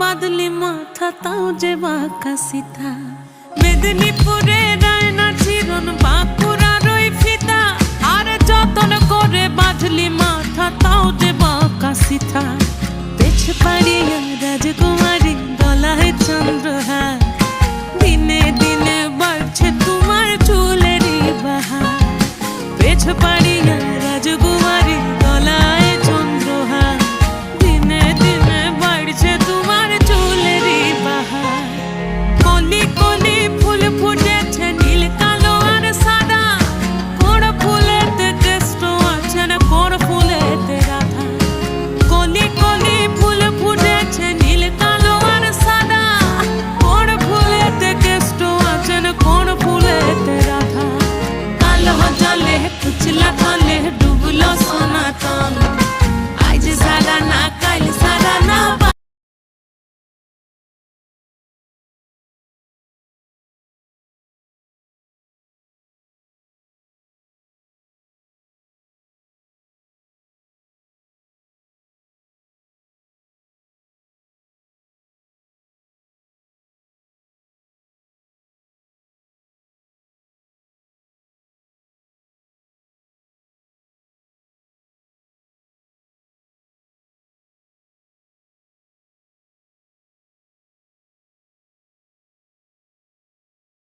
বাদলি মাথা তাও যে বাঁকা সিথা মেদিনীপুরে রায়না চিরন বাঁকুড়ার ওই ফিতা আর যতন করে বাঁধলি মাথা তাও যে বাঁকা সিথা পেছ পাড়িয়া রাজগো